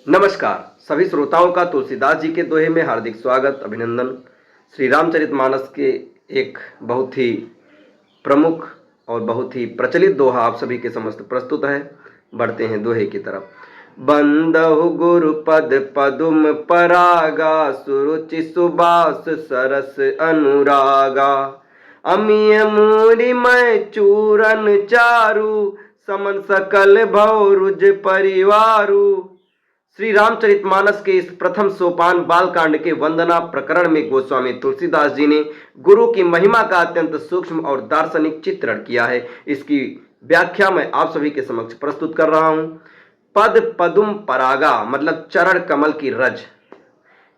नमस्कार सभी श्रोताओं का तुलसीदास जी के दोहे में हार्दिक स्वागत अभिनंदन। श्री रामचरितमानस के एक बहुत ही प्रमुख और बहुत ही प्रचलित दोहा आप सभी के समस्त प्रस्तुत है। बढ़ते हैं दोहे की तरफ। बंदहु गुरु पद पदुम परागा, सुरुचि सुबास सरस अनुरागा। अमिय मूरि मय चूरन चारु, समन सकल भव रुज परिवारु। श्री रामचरितमानस के इस प्रथम सोपान बालकांड के वंदना प्रकरण में गोस्वामी तुलसीदास जी ने गुरु की महिमा का अत्यंत सूक्ष्म और दार्शनिक चित्रण किया है। इसकी व्याख्या मैं आप सभी के समक्ष प्रस्तुत कर रहा हूं। पद पदुम परागा मतलब चरण कमल की रज।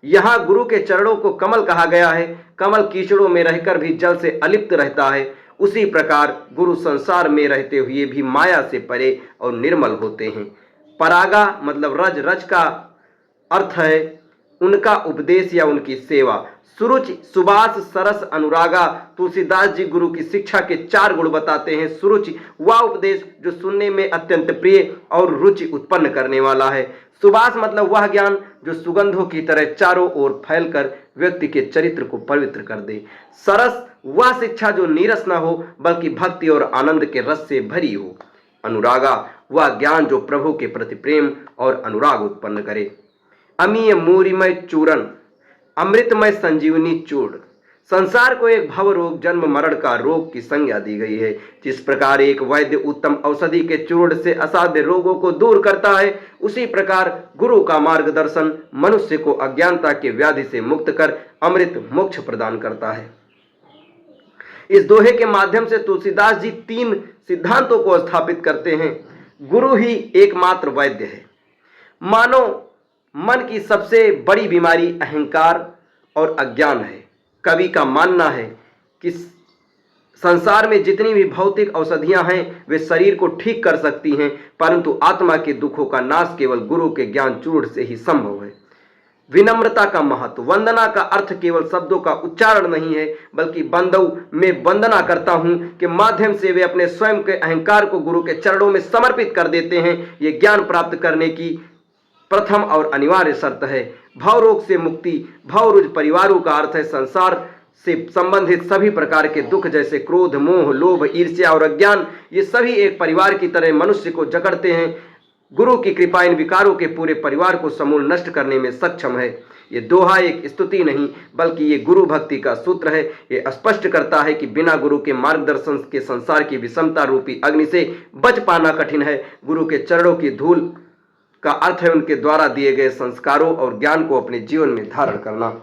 यहां गुरु के चरणों को कमल कहा गया है। कमल कीचड़ों में रहकर भी जल से अलिप्त रहता है, उसी प्रकार गुरु संसार में रहते हुए भी माया से परे और निर्मल होते हैं। परागा मतलब रज। रज का अर्थ है उनका उपदेश या उनकी सेवा। सुरुचि सुबास सरस अनुरागा। तुलसीदास जी गुरु की शिक्षा के 4 गुण बताते हैं। सुरुचि वह उपदेश जो सुनने में अत्यंत प्रिय और रुचि उत्पन्न करने वाला है। सुबास मतलब वह ज्ञान जो सुगंधों की तरह चारों ओर फैलकर व्यक्ति के चरित्र को पवित्र कर दे। सरस वह शिक्षा जो नीरस न हो बल्कि भक्ति और आनंद के रस से भरी हो। अनुरागा वह ज्ञान जो प्रभु के प्रति प्रेम और अनुराग उत्पन्न करे। अमीय मूरिमय चूरन अमृतमय संजीवनी चूर्ण। संसार को एक भव रोग जन्म मरण का रोग की संज्ञा दी गई है। जिस प्रकार एक वैद्य उत्तम औषधि के चूर्ण से असाध्य रोगों को दूर करता है, उसी प्रकार गुरु का मार्गदर्शन मनुष्य को अज्ञानता के व्याधि से मुक्त कर अमृत मोक्ष प्रदान करता है। इस दोहे के माध्यम से तुलसीदास जी 3 सिद्धांतों को स्थापित करते हैं। गुरु ही एकमात्र वैद्य है। मानो मन की सबसे बड़ी बीमारी अहंकार और अज्ञान है। कवि का मानना है कि संसार में जितनी भी भौतिक औषधियां हैं वे शरीर को ठीक कर सकती हैं, परंतु आत्मा के दुखों का नाश केवल गुरु के ज्ञान चूर्ण से ही संभव है। विनम्रता का महत्व। वंदना का अर्थ केवल शब्दों का उच्चारण नहीं है, बल्कि बंदऊ में वंदना करता हूं के माध्यम से वे अपने स्वयं के अहंकार को गुरु के चरणों में समर्पित कर देते हैं। ये ज्ञान प्राप्त करने की प्रथम और अनिवार्य शर्त है। भव रोग से मुक्ति। भवरुज परिवारों का अर्थ है संसार से संबंधित सभी प्रकार के दुख जैसे क्रोध, मोह, लोभ, ईर्ष्या और अज्ञान, ये सभी एक परिवार की तरह मनुष्य को जकड़ते हैं। गुरु की कृपा इन विकारों के पूरे परिवार को समूल नष्ट करने में सक्षम है। ये दोहा एक स्तुति नहीं बल्कि ये गुरु भक्ति का सूत्र है। ये स्पष्ट करता है कि बिना गुरु के मार्गदर्शन के संसार की विषमता रूपी अग्नि से बच पाना कठिन है। गुरु के चरणों की धूल का अर्थ है उनके द्वारा दिए गए संस्कारों और ज्ञान को अपने जीवन में धारण करना।